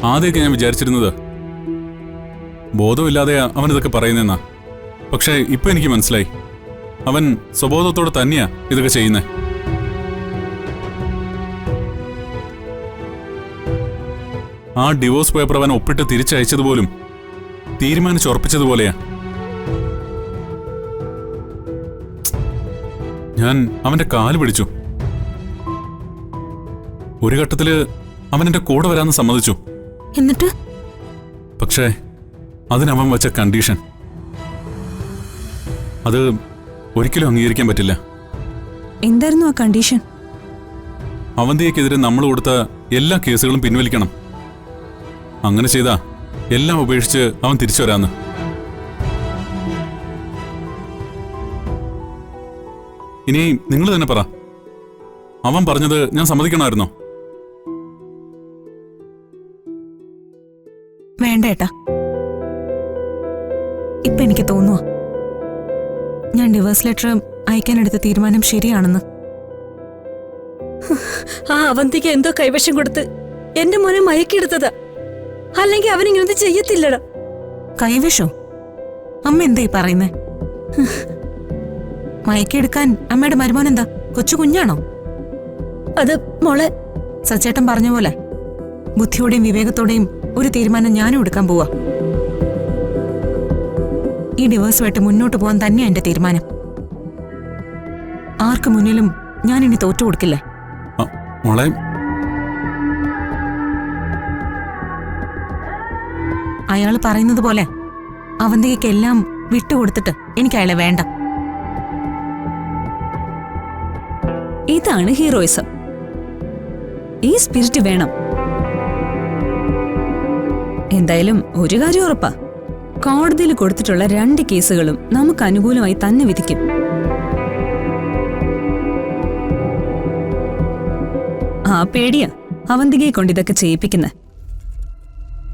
ആദ്യമൊക്കെ ഞാൻ വിചാരിച്ചിരുന്നത് ബോധമില്ലാതെ അവനിതൊക്കെ പറയുന്നെന്നാ. പക്ഷേ ഇപ്പൊ എനിക്ക് മനസ്സിലായി, അവൻ സ്വബോധത്തോടെ തന്നെയാ ഇതൊക്കെ ചെയ്യുന്നേ. ആ ഡിവോഴ്സ് പേപ്പർ അവൻ ഒപ്പിട്ട് തിരിച്ചയച്ചതുപോലും തീരുമാനിച്ചുറപ്പിച്ചതുപോലെയാ. ഞാൻ അവന്റെ കാല് പിടിച്ചു. ഒരു ഘട്ടത്തില് അവൻ എന്റെ കൂടെ വരാന്ന് സമ്മതിച്ചു. എന്നിട്ട് പക്ഷേ അതിനവൻ വച്ച കണ്ടീഷൻ, അത് ഒരിക്കലും അംഗീകരിക്കാൻ പറ്റില്ല. എന്തായിരുന്നു ആ കണ്ടീഷൻ? അവന്തിയെക്കെതിരെ നമ്മൾ കൊടുത്ത എല്ലാ കേസുകളും പിൻവലിക്കണം. അങ്ങനെ ചെയ്താ എല്ലാം ഉപേക്ഷിച്ച് അവൻ തിരിച്ചു വരാന്ന്. ഇനി നിങ്ങൾ തന്നെ പറ, അവൻ പറഞ്ഞത് ഞാൻ സമ്മതിക്കണമായിരുന്നോ? വേണ്ട ഏട്ടാ, ഇപ്പൊ എനിക്ക് തോന്നുക ഞാൻ ഡിവോഴ്സ് ലെറ്റർ അയക്കാനെടുത്ത തീരുമാനം ശരിയാണെന്ന്. ആ അവന്തിക്ക് എന്തോ കൈവശം കൊടുത്ത് എന്റെ മോനെ മയക്കിയെടുത്തതാ. അല്ലെങ്കിൽ അവനിങ്ങനെ ചെയ്യത്തില്ലടാ. കൈവശോ? അമ്മ എന്താ ഈ പറയുന്നേ? മയക്കെടുക്കാൻ അമ്മയുടെ മരുമോൻ എന്താ കൊച്ചു കുഞ്ഞാണോ? അത് മോളെ, സച്ചേട്ടൻ പറഞ്ഞ പോലെ ബുദ്ധിയോടെയും വിവേകത്തോടെയും ഒരു തീരുമാനം ഞാനും എടുക്കാൻ പോവാ. ഈ ഡിവോഴ്സുമായിട്ട് മുന്നോട്ട് പോകാൻ തന്നെയാ എന്റെ തീരുമാനം. ആർക്ക് മുന്നിലും ഞാൻ ഇനി തോറ്റു കൊടുക്കില്ല. അയാൾ പറയുന്നത് പോലെ അവന്തികയ്ക്കെല്ലാം വിട്ടുകൊടുത്തിട്ട് എനിക്ക് അയാളെ വേണ്ട. ഇതാണ് ഹീറോയിസം. ഈ സ്പിരിറ്റ് വേണം. എന്തായാലും ഒരു കാര്യം ഉറപ്പാ, കോടതിയിൽ കൊടുത്തിട്ടുള്ള 2 കേസുകളും നമുക്ക് അനുകൂലമായി തന്നെ വിധിക്കും. ആ പേടിയാ അവന്തികയെ കൊണ്ട് ഇതൊക്കെ ചെയ്യിപ്പിക്കുന്നത്.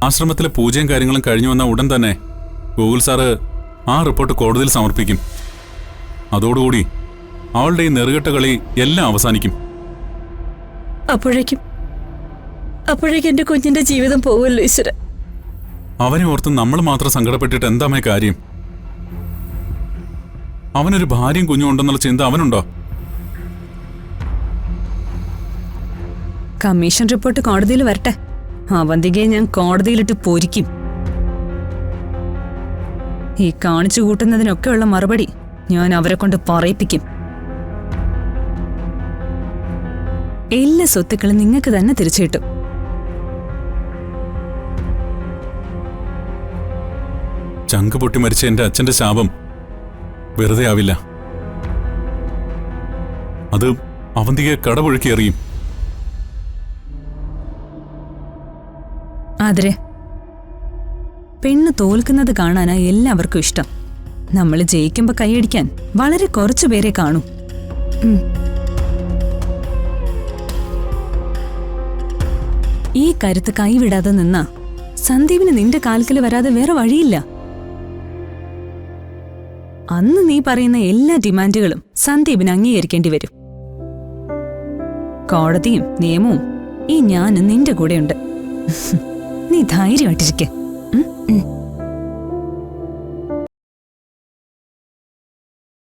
ആശ്രമത്തിലെ പൂജയും കാര്യങ്ങളും കഴിഞ്ഞു വന്ന ഉടൻ തന്നെ ഗോകുൽ സാറ് ആ റിപ്പോർട്ട് കോടതിയിൽ സമർപ്പിക്കും. അതോടുകൂടി അവളുടെ ഈ നെറുകെട്ട കളി എല്ലാം അവസാനിക്കും. അപ്പോഴേക്കും എന്റെ കുഞ്ഞിന്റെ ജീവിതം പോവുമല്ലോ ഈശ്വര. അവനെ ഓർത്ത് നമ്മൾ മാത്രം സങ്കടപ്പെട്ടിട്ട് എന്താമേ കാര്യം? അവനൊരു ഭാര്യയും കുഞ്ഞും ഉണ്ടെന്നുള്ള ചിന്ത അവനുണ്ടോ? കമ്മീഷൻ റിപ്പോർട്ട് കോടതിയിൽ വരട്ടെ. അവന്തികയെ ഞാൻ കോടതിയിലിട്ട് പൊരിക്കും. ഈ കാണിച്ചു കൂട്ടുന്നതിനൊക്കെയുള്ള മറുപടി ഞാൻ അവരെ കൊണ്ട് പറയിപ്പിക്കും. എല്ലാ സ്വത്തുക്കളും നിങ്ങൾക്ക് തന്നെ തിരിച്ചു കിട്ടും. ചങ്ക് പൊട്ടി മരിച്ച എന്റെ അച്ഛന്റെ ശാപം വെറുതെ ആവില്ല. അത് അവന്തികയെ കടപുഴക്കി എറിയും. ആദരെ, പെണ്ണ് തോൽക്കുന്നത് കാണാനാ എല്ലാവർക്കും ഇഷ്ടം. നമ്മൾ ജയിക്കുമ്പോ കൈയടിക്കാൻ വളരെ കുറച്ചു പേരെ കാണൂ. ഈ കരുത്ത് കൈവിടാതെ നിന്നാ സന്ദീപിന് നിന്റെ കാൽക്കല് വരാതെ വേറെ വഴിയില്ല. അന്ന് നീ പറയുന്ന എല്ലാ ഡിമാൻഡുകളും സന്ദീപിന് അംഗീകരിക്കേണ്ടി വരും. കോടതിയും നിയമവും ഈ ഞാനും നിന്റെ കൂടെയുണ്ട്. നീ ധൈര്യമായിട്ടിരിക്കെ.